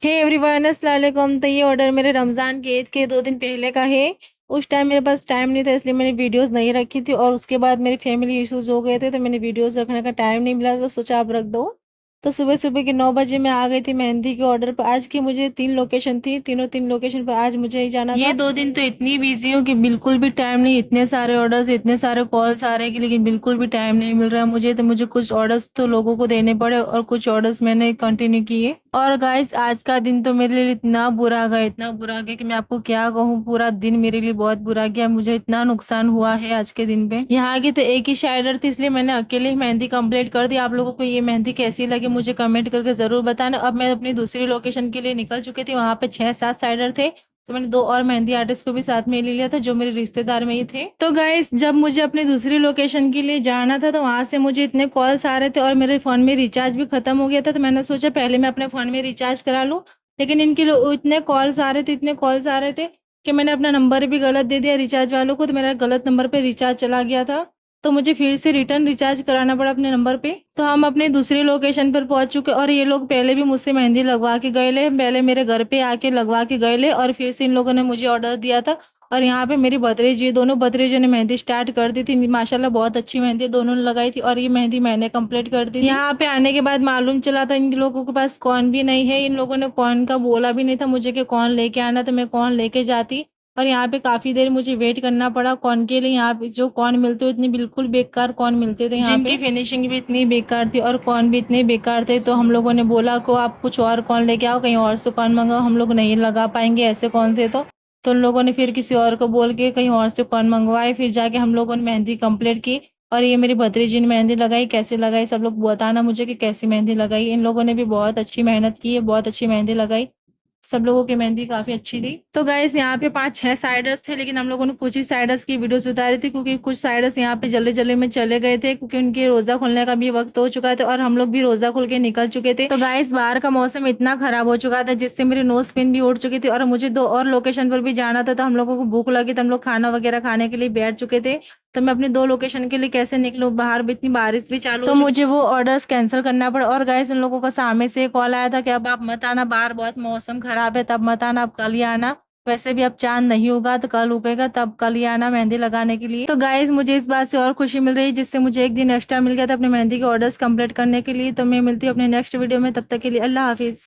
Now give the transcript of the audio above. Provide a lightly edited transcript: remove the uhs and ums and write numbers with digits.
Hey everyone, अस्सलाम वालेकुम। तो ये ऑर्डर मेरे रमज़ान के ईद के 2 दिन पहले का है। उस टाइम मेरे पास टाइम नहीं था, इसलिए मैंने वीडियोज़ नहीं रखी थी और उसके बाद मेरी फैमिली इश्यूज़ हो गए थे, तो मैंने वीडियोज़ रखने का टाइम नहीं मिला, तो सोचा आप रख दो। तो सुबह-सुबह के 9 बजे मैं आ गई थी मेहंदी के ऑर्डर पर। आज की मुझे 3 लोकेशन थी, तीनों 3 लोकेशन पर आज मुझे ही जाना था। ये 2 दिन तो इतनी बिज़ी हूँ कि बिल्कुल भी टाइम नहीं, इतने सारे ऑर्डर्स, इतने सारे कॉल्स आ रहे हैं कि लेकिन बिल्कुल भी टाइम नहीं मिल रहा है मुझे। तो मुझे कुछ ऑर्डर्स तो लोगों को देने पड़े और कुछ ऑर्डर्स मैंने कंटिन्यू किए। और गाइस आज का दिन तो मेरे लिए इतना बुरा गया, इतना बुरा गया कि मैं आपको क्या कहूँ। पूरा दिन मेरे लिए बहुत बुरा गया, मुझे इतना नुकसान हुआ है आज के दिन पे। यहाँ की तो एक ही शाइडर थी, इसलिए मैंने अकेले ही मेहंदी कंप्लीट कर दी। आप लोगों को ये मेहंदी कैसी लगी मुझे कमेंट करके जरूर बताना। अब मैं अपनी दूसरी लोकेशन के लिए निकल चुकी थी, वहाँ पे 6-7 साइडर थे, तो मैंने 2 और मेहंदी आर्टिस्ट को भी साथ में ले लिया था जो मेरे रिश्तेदार में ही थे। तो गाइस जब मुझे अपनी दूसरी लोकेशन के लिए जाना था, तो वहाँ से मुझे इतने कॉल्स आ रहे थे और मेरे फ़ोन में रिचार्ज भी ख़त्म हो गया था, तो मैंने सोचा पहले मैं अपने फ़ोन में रिचार्ज करा लूँ। लेकिन इनके इतने कॉल्स आ रहे थे, इतने कॉल्स आ रहे थे कि मैंने अपना नंबर भी गलत दे दिया रिचार्ज वालों को, तो मेरा गलत नंबर पे रिचार्ज चला गया था। तो मुझे फिर से रिटर्न रिचार्ज कराना पड़ा अपने नंबर पे। तो हम अपनी दूसरी लोकेशन पर पहुंच चुके और ये लोग पहले भी मुझसे मेहंदी लगवा के गए ले, पहले मेरे घर पे आके लगवा के गए ले और फिर से इन लोगों ने मुझे ऑर्डर दिया था। और यहाँ पे मेरी भतरीजी, दोनों भतरीजों ने मेहंदी स्टार्ट कर दी थी। माशाल्लाह बहुत अच्छी मेहंदी दोनों ने लगाई थी और ये मेहंदी मैंने कंप्लीट कर दी थी। यहाँ पे आने के बाद मालूम चला था इन लोगों के पास कौन भी नहीं है। इन लोगों ने कौन का बोला भी नहीं था मुझे कि कौन लेके आना, तो मैं कौन लेके जाती। और यहाँ पे काफ़ी देर मुझे वेट करना पड़ा कॉर्न के लिए। यहाँ पे जो कॉर्न मिलते हो इतने बिल्कुल बेकार कॉर्न मिलते थे यहाँ पे, जिनकी फिनिशिंग भी इतनी बेकार थी और कॉर्न भी इतने बेकार थे। तो हम लोगों ने बोला को आप कुछ और कॉर्न लेके आओ, कहीं और से कॉर्न मंगाओ, हम लोग नहीं लगा पाएंगे ऐसे कौन से। तो उन लोगों ने फिर किसी और को बोल के कहीं और से कॉर्न मंगवाए, फिर जाके हम लोगों ने मेहंदी कंप्लीट की। और ये मेरी भतीजी ने मेहंदी लगाई, कैसे लगाई सब लोग बताना मुझे कि कैसी मेहंदी लगाई। इन लोगों ने भी बहुत अच्छी मेहनत की है, बहुत अच्छी मेहंदी लगाई, सब लोगों की मेहंदी काफ़ी अच्छी थी। तो गाइस यहाँ पे 5-6 साइडर्स थे, लेकिन हम लोगों ने कुछ ही साइडर्स की वीडियोस उतारी थी क्योंकि कुछ साइडर्स यहाँ पे जल्दी-जल्दी में चले गए थे क्योंकि उनके रोज़ा खुलने का भी वक्त हो चुका था और हम लोग भी रोज़ा खुल के निकल चुके थे। तो गाइस बाहर का मौसम इतना खराब हो चुका था जिससे मेरी नोज पिन भी उड़ चुकी थी और मुझे 2 और लोकेशन पर भी जाना था, तो हम लोगों को भूख लगी तो हम लोग खाना वगैरह खाने के लिए बैठ चुके थे। तो मैं अपनी 2 लोकेशन के लिए कैसे निकलूँ, बाहर भी इतनी बारिश भी चालू तो मुझे वो ऑर्डर्स कैंसिल करना पड़ा। और गाइस उन लोगों का सामने से कॉल आया था कि अब आप मत आना, बाहर बहुत मौसम खराब है, तब मत आना, अब कल ही आना। वैसे भी अब चांद नहीं होगा तो कल उगेगा, तब कल ही आना मेहंदी लगाने के लिए। तो गाइस मुझे इस बात से और खुशी मिल रही है जिससे मुझे एक दिन एक्स्ट्रा मिल गया था अपने मेहंदी के ऑर्डर्स कंप्लीट करने के लिए। तो मैं मिलती हूँ अपने नेक्स्ट वीडियो में, तब तक के लिए अल्लाह हाफिज़।